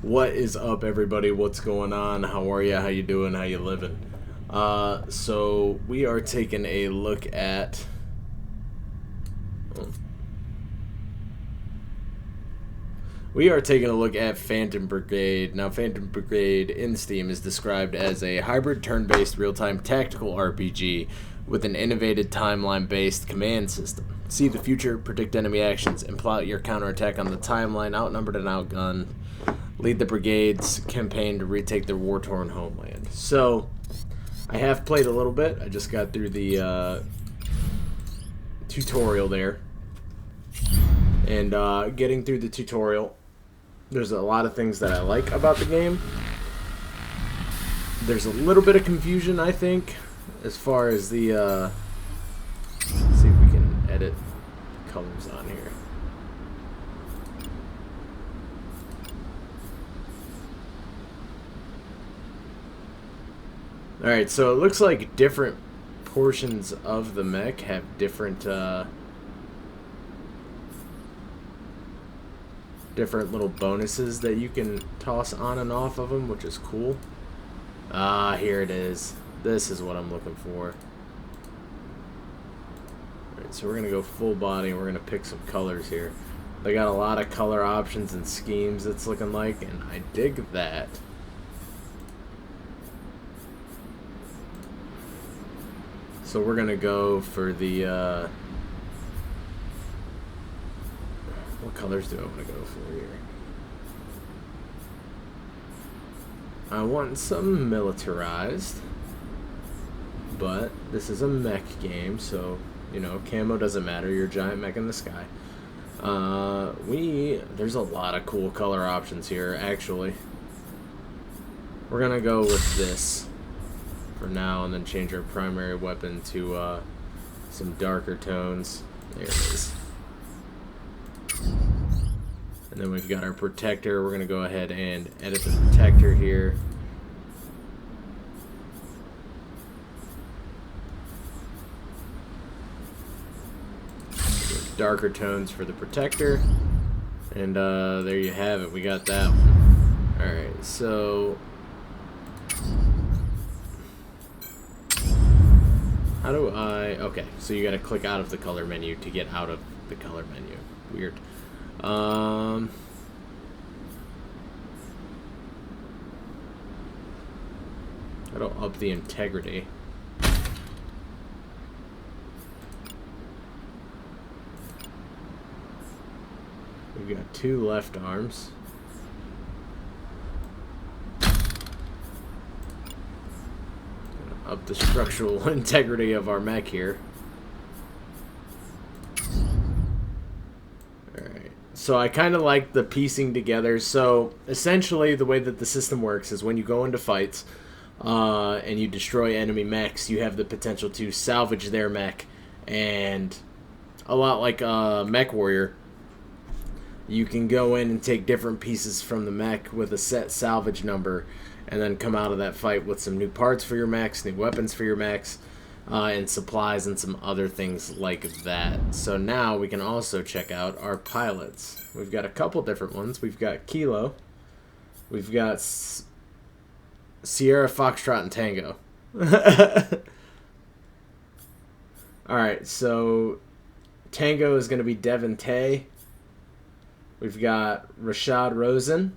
What is up, everybody? What's going on? How are you? How you doing? How you living? So we are taking a look at Phantom Brigade. Now, Phantom Brigade in Steam is described as a hybrid turn-based real-time tactical RPG with an innovative timeline-based command system. See the future, predict enemy actions, and plot your counterattack on the timeline, outnumbered and outgunned. Lead the brigade's campaign to retake their war-torn homeland. So, I have played a little bit. I just got through the tutorial there. And getting through the tutorial, there's a lot of things that I like about the game. There's a little bit of confusion, I think, as far as the... let's see if we can edit colors on here. Alright, so it looks like different portions of the mech have different different little bonuses that you can toss on and off of them, which is cool. Here it is. This is what I'm looking for. Alright, so we're going to go full body and we're going to pick some colors here. They got a lot of color options and schemes, it's looking like, and I dig that. So we're going to go for the, what colors do I want to go for here? I want some militarized, but this is a mech game, so, you know, camo doesn't matter. You're a giant mech in the sky. There's a lot of cool color options here, actually. We're going to go with this for now, and then change our primary weapon to some darker tones. There it is. And then we've got our protector. We're going to go ahead and edit the protector here. Darker tones for the protector. And there you have it. We got that one. Alright, so... how do I... okay, so you gotta click out of the color menu to get out of the color menu. Weird. How do I up the integrity? We've got two left arms. Up the structural integrity of our mech here. Alright, so I kind of like the piecing together. So essentially the way that the system works is when you go into fights and you destroy enemy mechs, you have the potential to salvage their mech, and a lot like Mech Warrior, you can go in and take different pieces from the mech with a set salvage number, and then come out of that fight with some new parts for your mechs, new weapons for your mechs, and supplies and some other things like that. So now we can also check out our pilots. We've got a couple different ones. We've got Kilo. We've got Sierra, Foxtrot, and Tango. Alright, so Tango is going to be Devin Tay. We've got Rashad Rosen,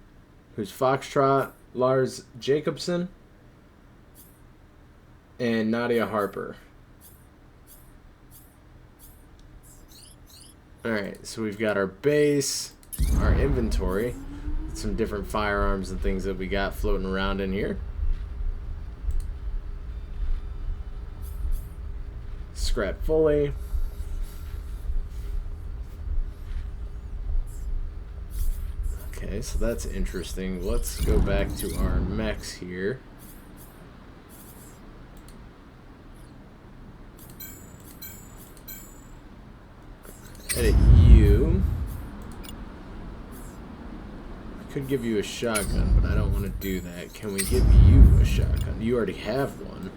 who's Foxtrot, Lars Jacobson, and Nadia Harper. Alright, so we've got our base, our inventory, some different firearms and things that we got floating around in here. Scrap fully. Okay, so that's interesting. Let's go back to our mechs here. Edit you. I could give you a shotgun, but I don't want to do that. Can we give you a shotgun? You already have one,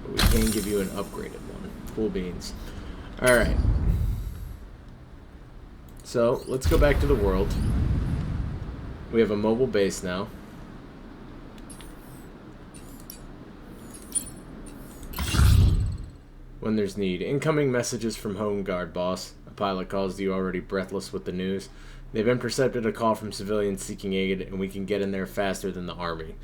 but we can give you an upgraded one. Cool beans. Alright. So, let's go back to the world. We have a mobile base now. When there's need. Incoming messages from Home Guard, boss. A pilot calls to you, already breathless with the news. They've intercepted a call from civilians seeking aid, and we can get in there faster than the army.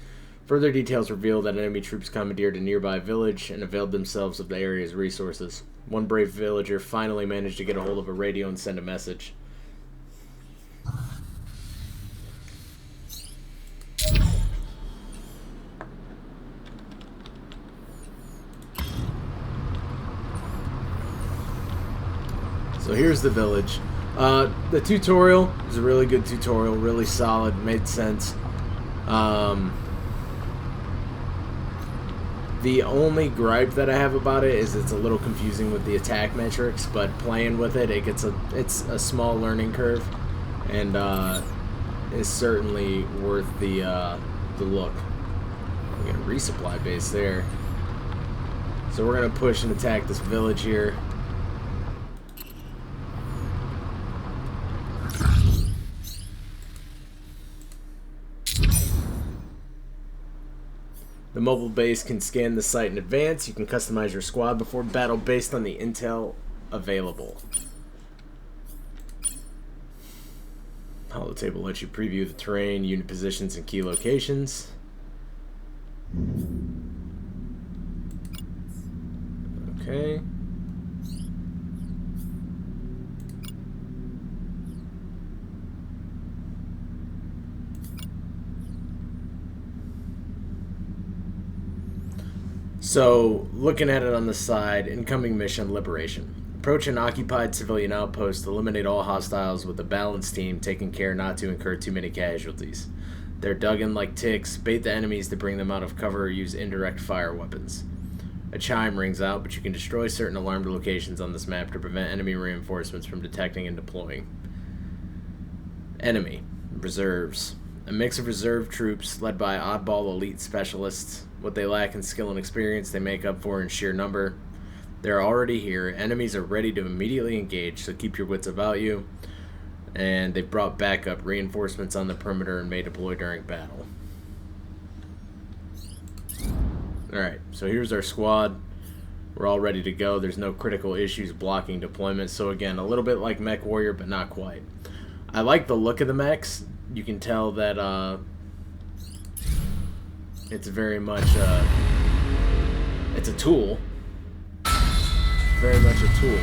Further details reveal that enemy troops commandeered a nearby village and availed themselves of the area's resources. One brave villager finally managed to get a hold of a radio and send a message. So here's the village. The tutorial is a really good tutorial, really solid, made sense. The only gripe that I have about it is it's a little confusing with the attack metrics, but playing with it, it's a small learning curve, and is certainly worth the look. We got a resupply base there, so we're gonna push and attack this village here. The mobile base can scan the site in advance. You can customize your squad before battle based on the intel available. Holotable lets you preview the terrain, unit positions, and key locations. Okay. So, looking at it on the side, incoming mission, liberation. Approach an occupied civilian outpost, eliminate all hostiles with a balanced team, taking care not to incur too many casualties. They're dug in like ticks, bait the enemies to bring them out of cover, or use indirect fire weapons. A chime rings out, but you can destroy certain alarmed locations on this map to prevent enemy reinforcements from detecting and deploying. Enemy. Reserves. A mix of reserve troops led by oddball elite specialists. What they lack in skill and experience, they make up for in sheer number. They're already here. Enemies are ready to immediately engage, so keep your wits about you. And they've brought backup reinforcements on the perimeter and may deploy during battle. Alright, so here's our squad. We're all ready to go. There's no critical issues blocking deployment. So again, a little bit like Mech Warrior, but not quite. I like the look of the mechs. You can tell that it's very much it's a tool. Very much a tool.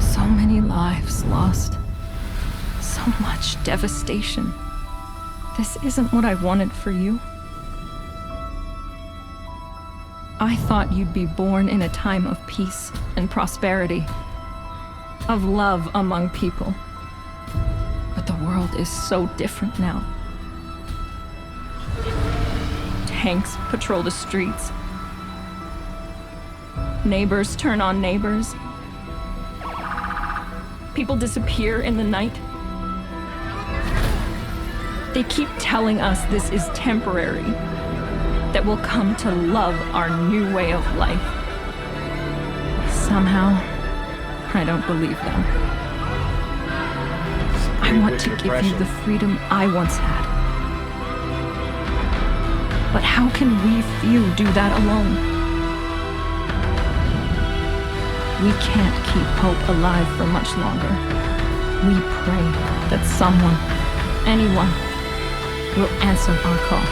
So many lives lost. So much devastation. This isn't what I wanted for you. I thought you'd be born in a time of peace and prosperity, of love among people. But the world is so different now. Tanks patrol the streets. Neighbors turn on neighbors. People disappear in the night. They keep telling us this is temporary, that we'll come to love our new way of life. Somehow, I don't believe them. I want to give you the freedom I once had. But how can we few do that alone? We can't keep hope alive for much longer. We pray that someone, anyone, will answer our call.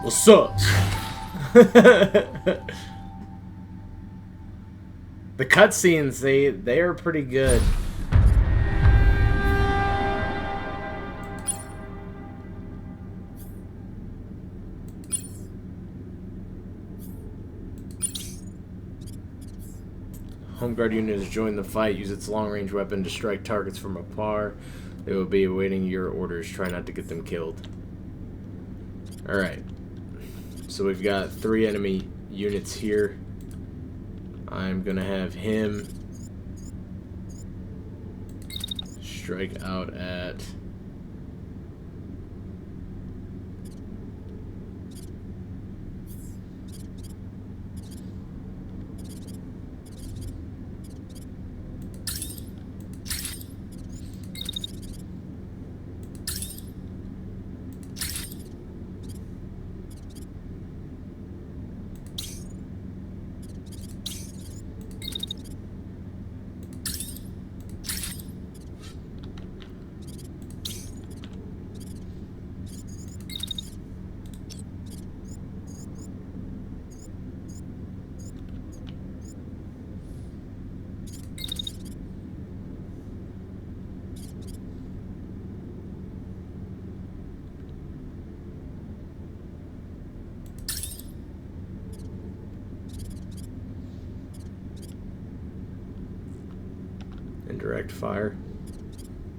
What's up? The cutscenes, they are pretty good. Home Guard unit has joined the fight. Use its long-range weapon to strike targets from afar. They will be awaiting your orders. Try not to get them killed. Alright. So we've got 3 enemy units here. I'm gonna have him strike out at... Indirect fire.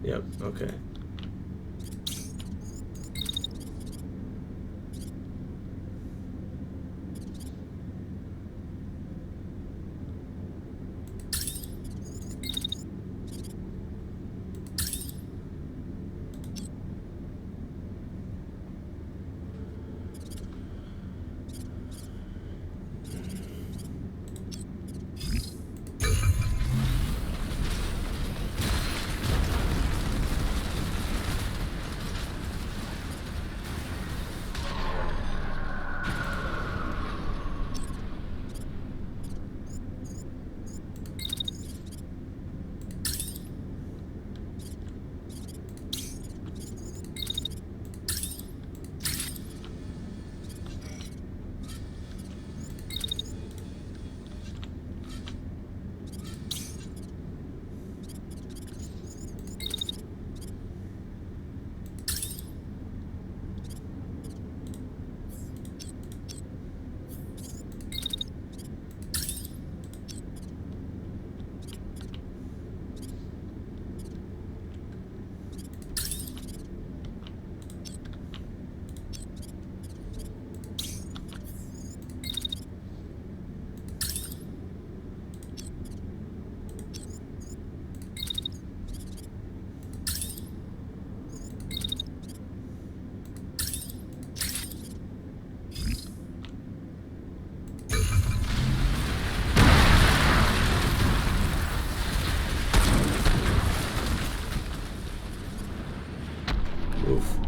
Yep, okay. Oof.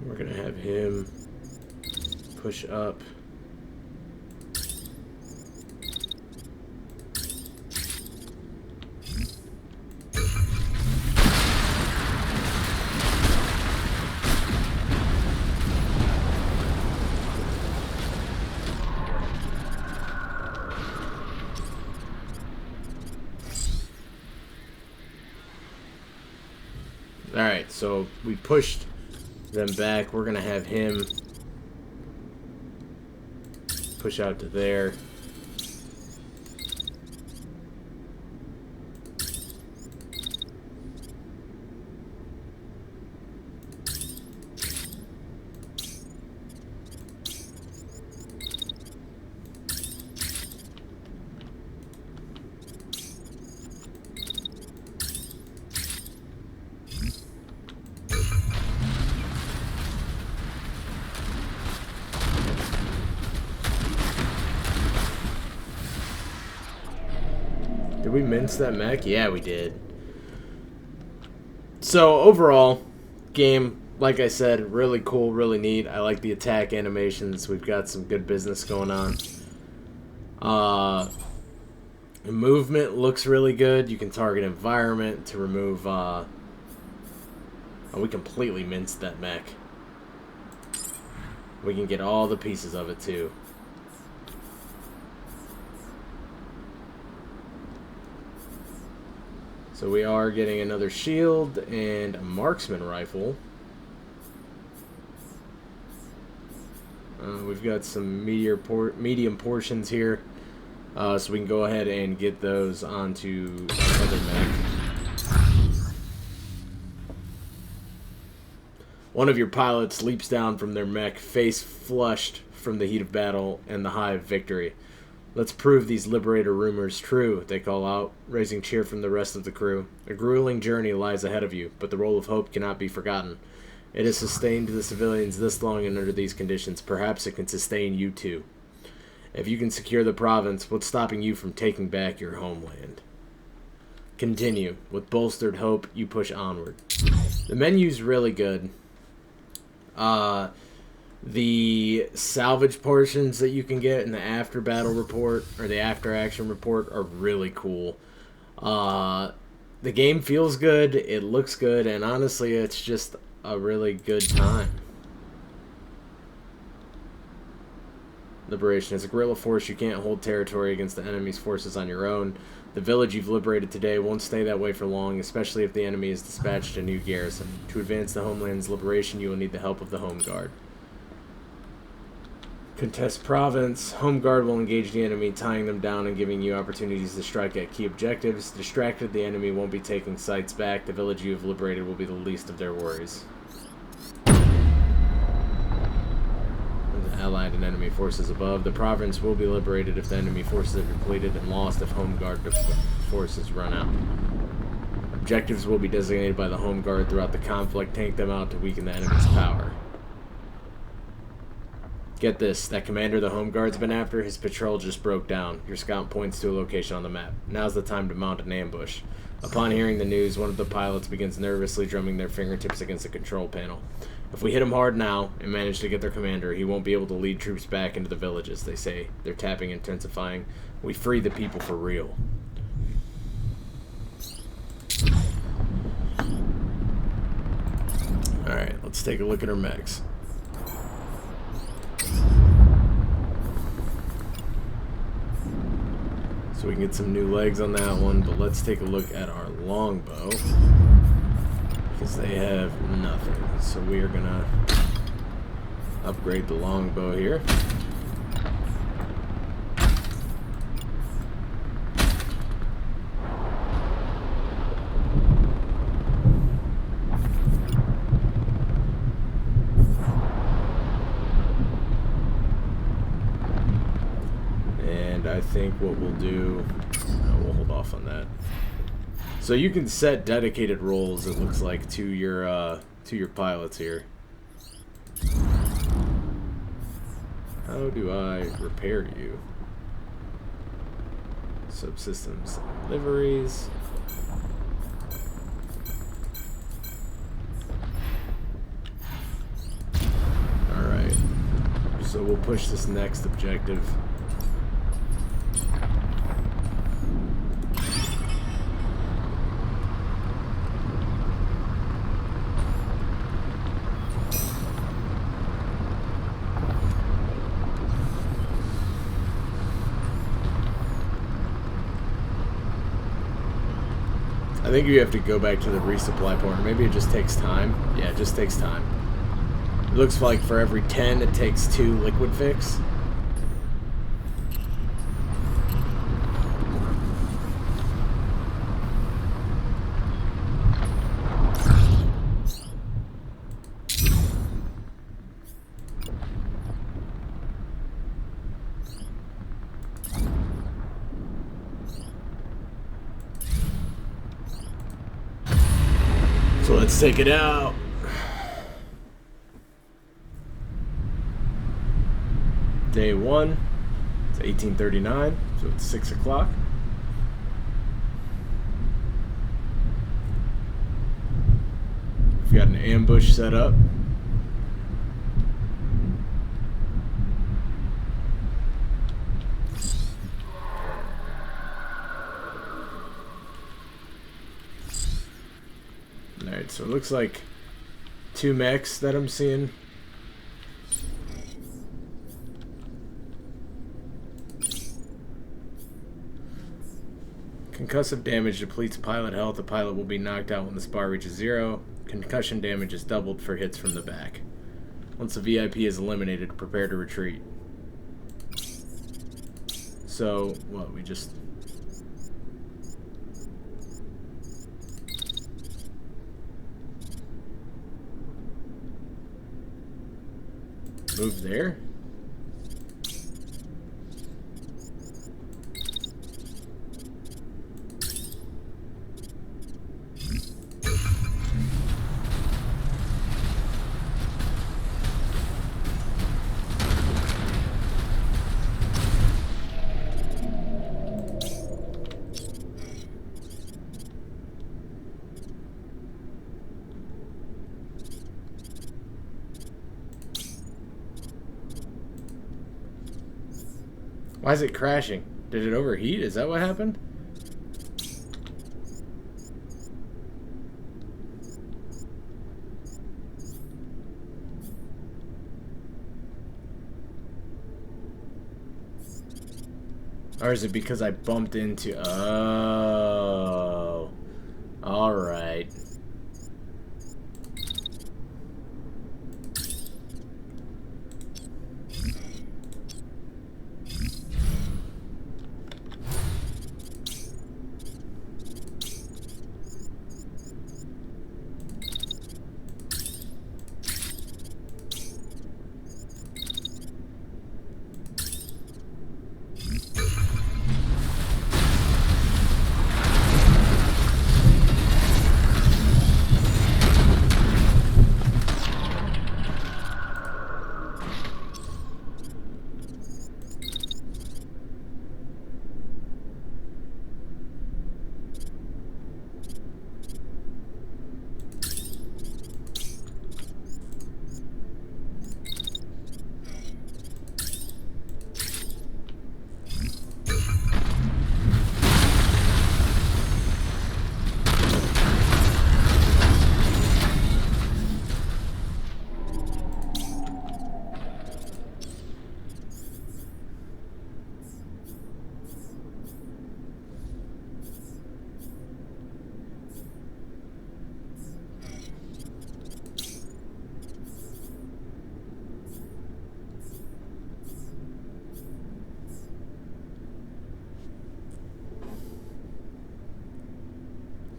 We're gonna have him push up. Alright, so we pushed them back. We're gonna have him push out to there. Did we mince that mech? Yeah, we did. So, overall, game, like I said, really cool, really neat. I like the attack animations. We've got some good business going on. The movement looks really good. You can target environment to remove Oh, we completely minced that mech. We can get all the pieces of it, too. So we are getting another shield and a marksman rifle. We've got some medium portions here. So we can go ahead and get those onto our other mech. One of your pilots leaps down from their mech, face flushed from the heat of battle and the high of victory. Let's prove these Liberator rumors true, they call out, raising cheer from the rest of the crew. A grueling journey lies ahead of you, but the role of hope cannot be forgotten. It has sustained the civilians this long and under these conditions. Perhaps it can sustain you too. If you can secure the province, what's stopping you from taking back your homeland? Continue. With bolstered hope, you push onward. The menu's really good. The salvage portions that you can get in the after battle report or the after action report are really cool. The game feels good, it looks good, and honestly it's just a really good time. Liberation. As a guerrilla force, you can't hold territory against the enemy's forces on your own. The village you've liberated today won't stay that way for long, especially if the enemy has dispatched a new garrison. To advance the homeland's liberation, you will need the help of the Home Guard. Contest province. Home Guard will engage the enemy, tying them down and giving you opportunities to strike at key objectives. Distracted, the enemy won't be taking sites back. The village you have liberated will be the least of their worries. Allied and enemy forces above. The province will be liberated if the enemy forces are depleted and lost if Home Guard forces run out. Objectives will be designated by the Home Guard throughout the conflict. Tank them out to weaken the enemy's power. Get this, that commander the Home Guard's been after, his patrol just broke down. Your scout points to a location on the map. Now's the time to mount an ambush. Upon hearing the news, one of the pilots begins nervously drumming their fingertips against the control panel. If we hit him hard now and manage to get their commander, he won't be able to lead troops back into the villages, they say. Their tapping intensifying. We free the people for real. Alright, let's take a look at our mechs. So we can get some new legs on that one, but let's take a look at our longbow. Because they have nothing. So we are gonna upgrade the longbow here. I think what we'll do, we'll hold off on that. So you can set dedicated roles, it looks like, to your pilots here. How do I repair you? Subsystems, liveries. Alright. So we'll push this next objective. I think you have to go back to the resupply point. Maybe it just takes time. Yeah, it just takes time. It looks like for every 10, it takes 2 liquid fix. So let's take it out. Day 1. It's 1839, so it's 6 o'clock. We've got an ambush set up. Alright, so it looks like 2 mechs that I'm seeing. Concussive damage depletes pilot health. The pilot will be knocked out when the spar reaches 0. Concussion damage is doubled for hits from the back. Once the VIP is eliminated, prepare to retreat. So, what, we just... move there? Why is it crashing? Did it overheat? Is that what happened? Or is it because I bumped into... Oh. Alright.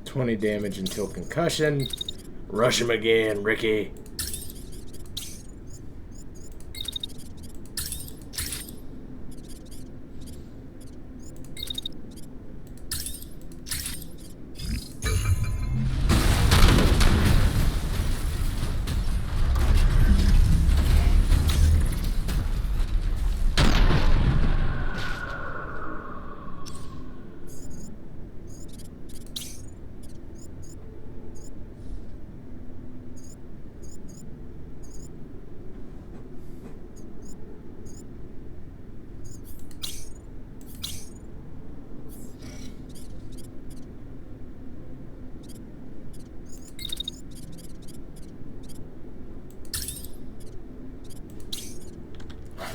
$20 damage until concussion. Rush him again, Ricky.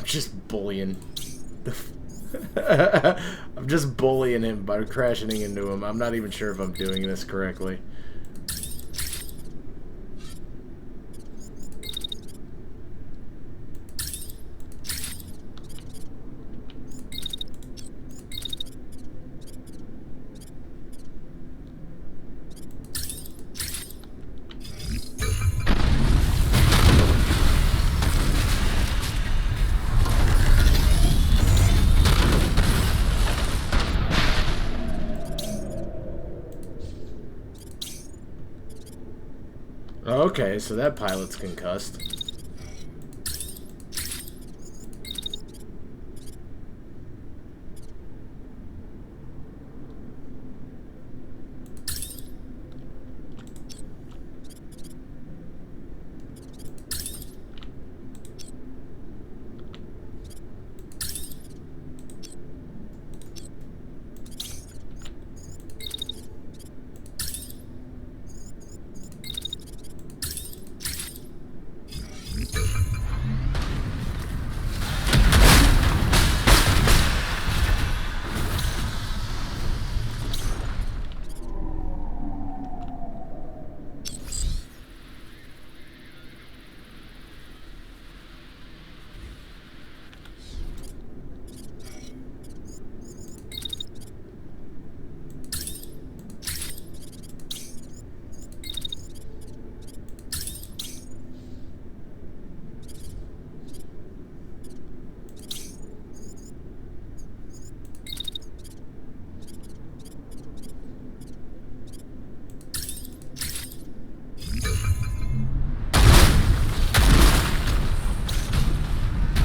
Just bullying. I'm just bullying him by crashing into him. I'm not even sure if I'm doing this correctly. Okay, so that pilot's concussed.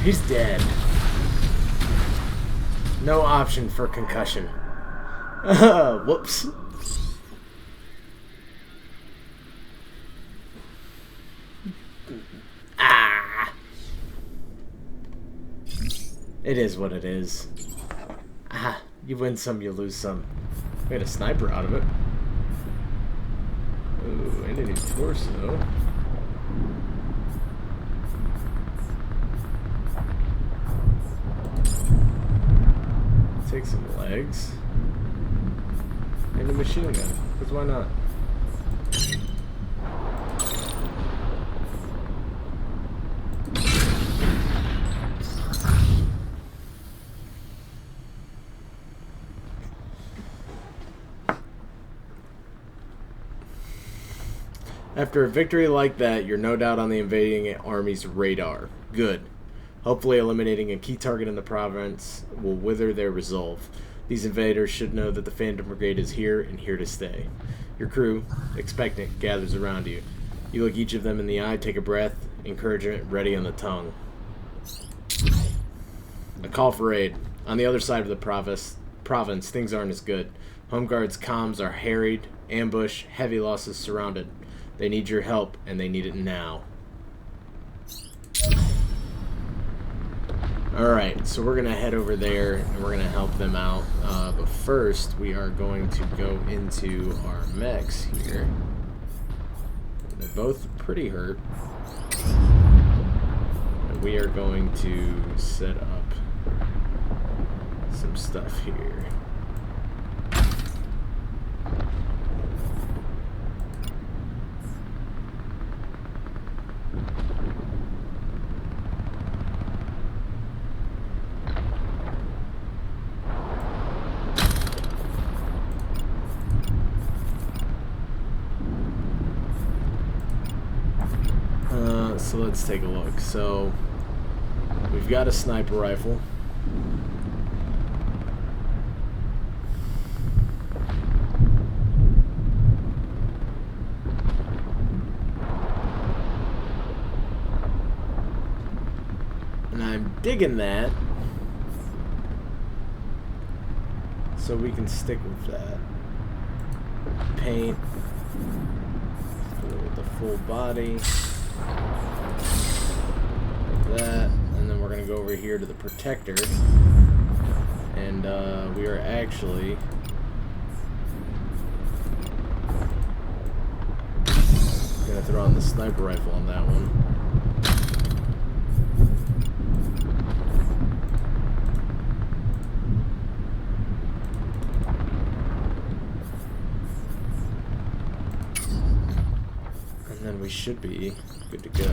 He's dead. No option for concussion. Whoops. Ah. It is what it is. Ah, you win some, you lose some. We had a sniper out of it. Ooh, and a new torso. Take some legs. And a machine gun. Because why not? After a victory like that, you're no doubt on the invading army's radar. Good. Hopefully eliminating a key target in the province will wither their resolve. These invaders should know that the Phantom Brigade is here and here to stay. Your crew, expectant, gathers around you. You look each of them in the eye, take a breath, encouragement ready on the tongue. A call for aid. On the other side of the province, things aren't as good. Home Guard's comms are harried, ambush, heavy losses surrounded. They need your help, and they need it now. Alright, so we're going to head over there, and we're going to help them out. But first, we are going to go into our mechs here. They're both pretty hurt. And we are going to set up some stuff here. So let's take a look. So we've got a sniper rifle. And I'm digging that. So we can stick with that. Paint. The full body. Like that, and then we're going to go over here to the protector, and we are actually going to throw on the sniper rifle on that one. And then we should be good to go.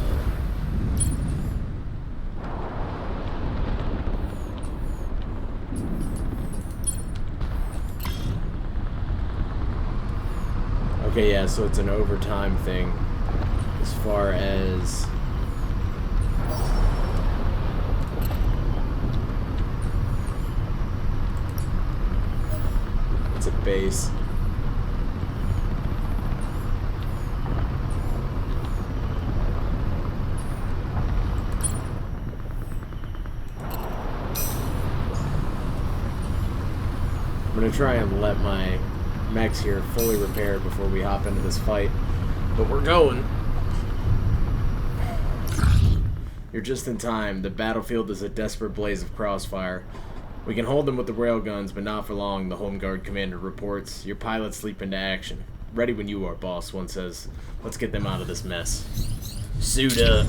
Okay, yeah, so it's an overtime thing as far as it's a base. I'm gonna try and let my mechs here fully repaired before we hop into this fight, but we're going. You're just in time. The battlefield is a desperate blaze of crossfire. We can hold them with the railguns, but not for long, the Home Guard commander reports. Your pilots leap into action. Ready when you are, boss, one says. Let's get them out of this mess. Suit up.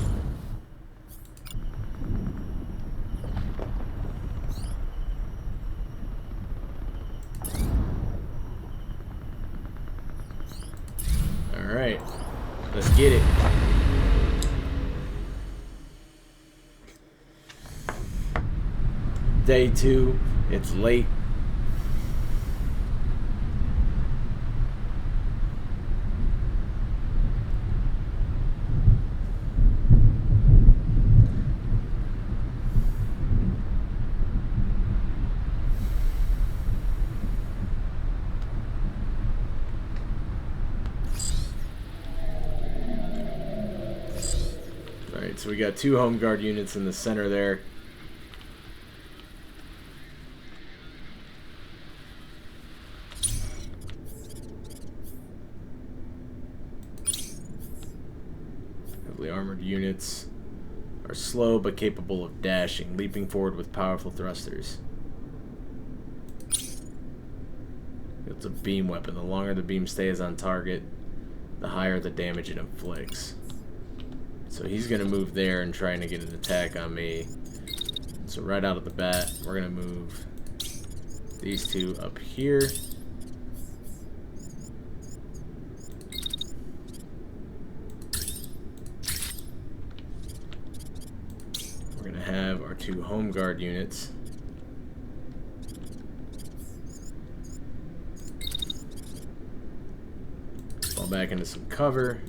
Alright, let's get it. Day 2, it's late. Alright, so we got 2 home guard units in the center there. Heavily armored units are slow but capable of dashing, leaping forward with powerful thrusters. It's a beam weapon. The longer the beam stays on target, the higher the damage it inflicts. So he's going to move there and trying to get an attack on me. So right out of the bat, we're going to move these 2 up here. We're going to have our 2 home guard units. Fall back into some cover.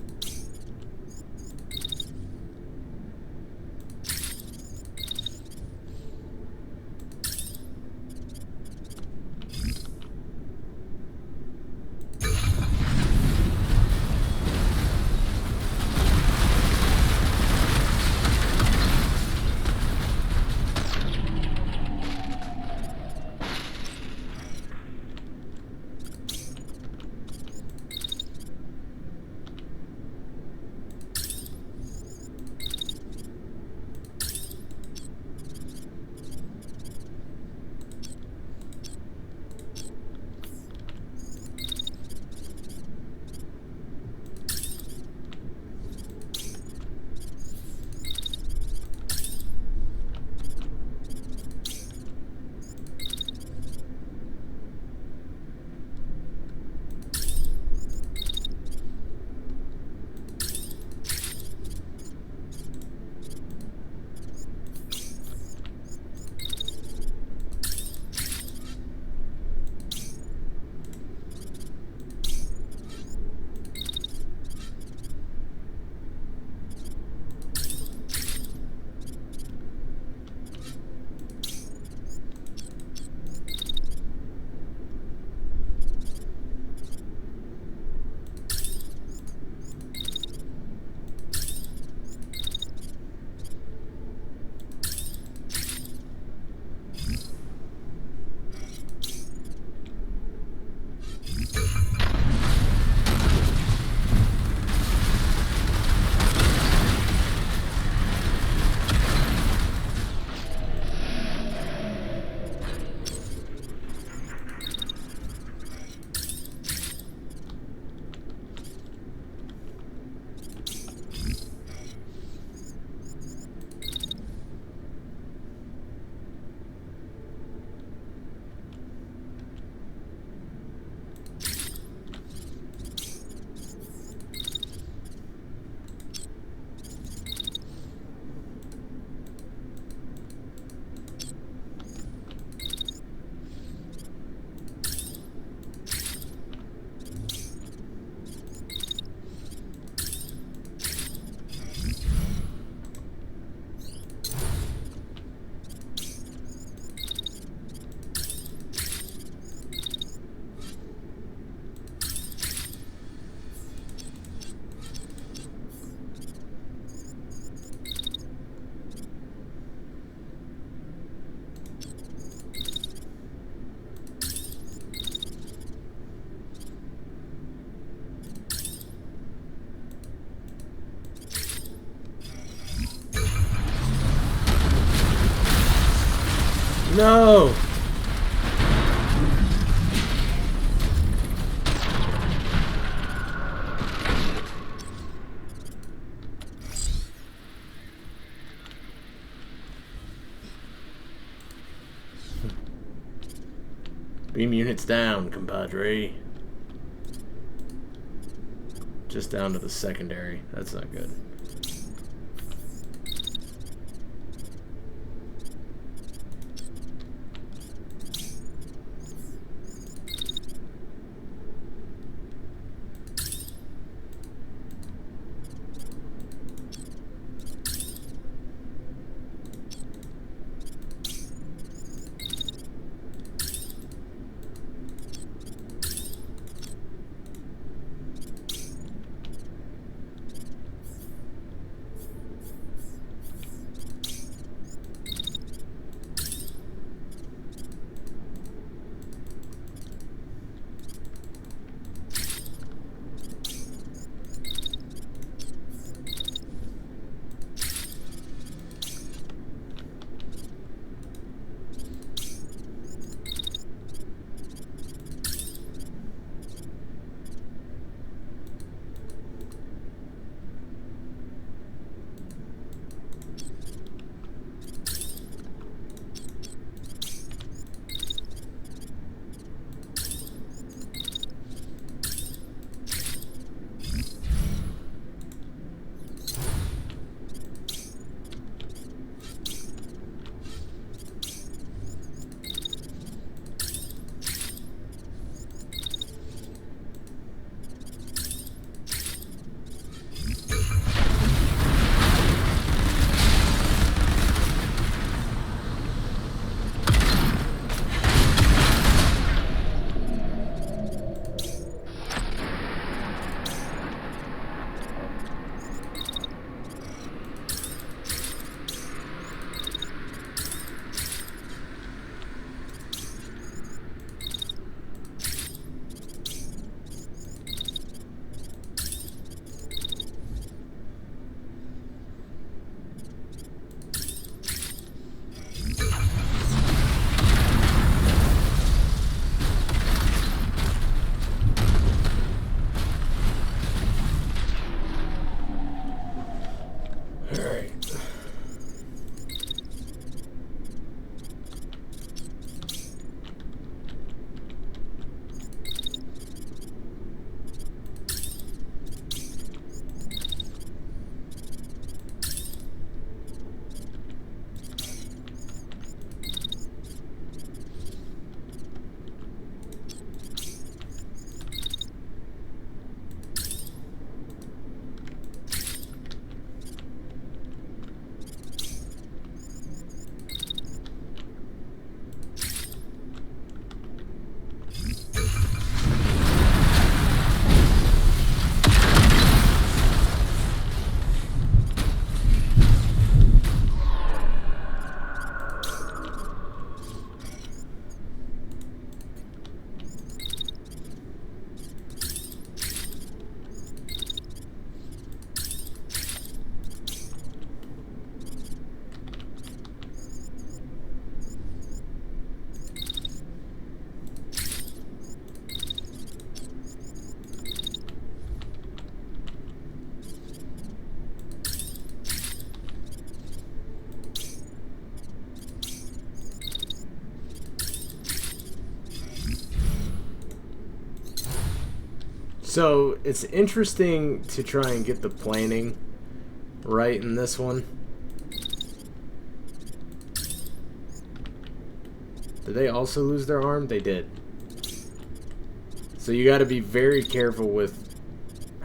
No! Beam units down, compadre. Just down to the secondary. That's not good. So it's interesting to try and get the planning right in this one. Did they also lose their arm? They did. So you got to be very careful with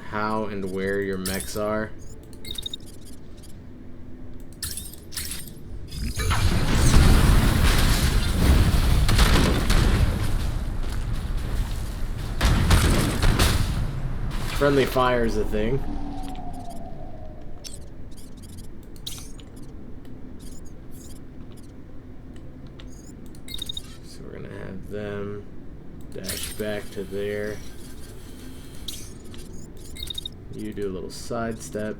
how and where your mechs are. Friendly fire is a thing. So we're gonna have them dash back to there. You do a little sidestep.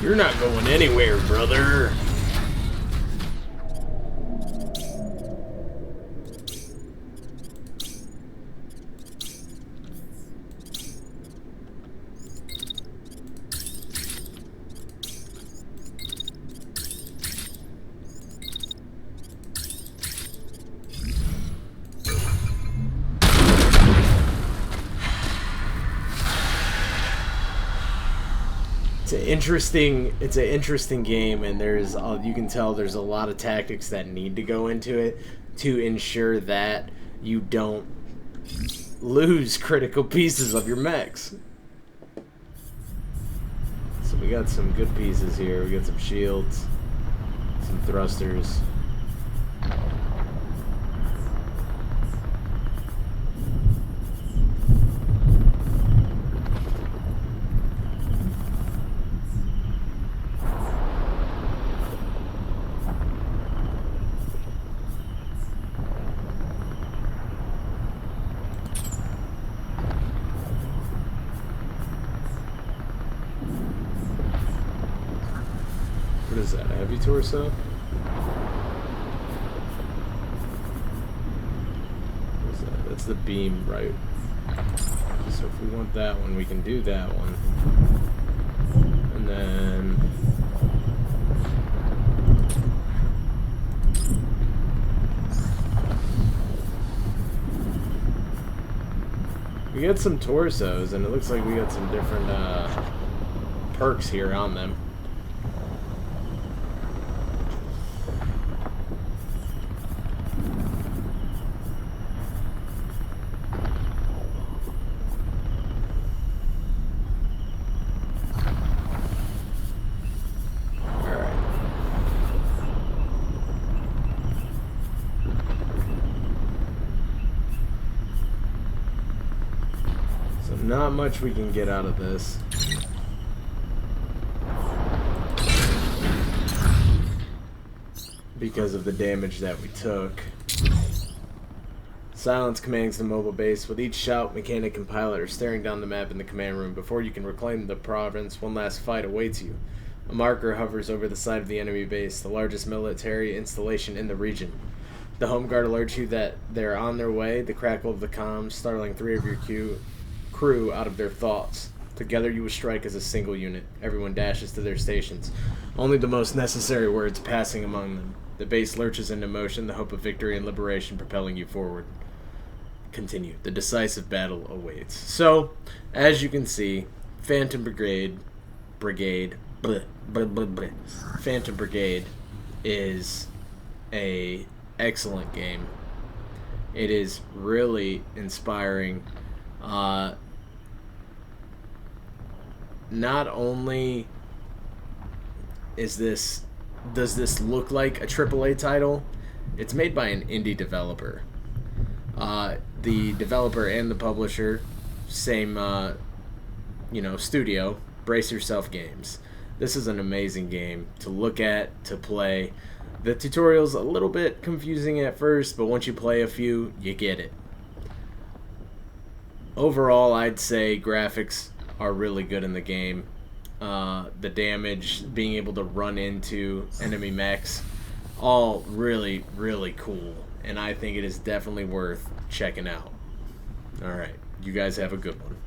You're not going anywhere, brother. It's an interesting game, and there's you can tell there's a lot of tactics that need to go into it to ensure that you don't lose critical pieces of your mechs. So we got some good pieces here. We got some shields, some thrusters. What is that, a heavy torso? What is that? That's the beam, right? So if we want that one, we can do that one. And then... we got some torsos, and it looks like we got some different perks here on them. Not much we can get out of this. Because of the damage that we took. Silence commands the mobile base. With each shout, mechanic and pilot are staring down the map in the command room. Before you can reclaim the province, one last fight awaits you. A marker hovers over the side of the enemy base, the largest military installation in the region. The Home Guard alerts you that they're on their way, the crackle of the comms startling 3 of your crew out of their thoughts. Together you will strike as a single unit. Everyone dashes to their stations, only the most necessary words passing among them. The base lurches into motion, the hope of victory and liberation propelling you forward. Continue. The decisive battle awaits. So, as you can see, Phantom Brigade is a excellent game. It is really inspiring. Not only does this look like a AAA title, it's made by an indie developer. The developer and the publisher, same studio, Brace Yourself Games. This is an amazing game to look at, to play. The tutorial's a little bit confusing at first, but once you play a few, you get it. Overall, I'd say graphics are really good in the game. The damage, being able to run into enemy mechs, all really, really cool. And I think it is definitely worth checking out. Alright, you guys have a good one.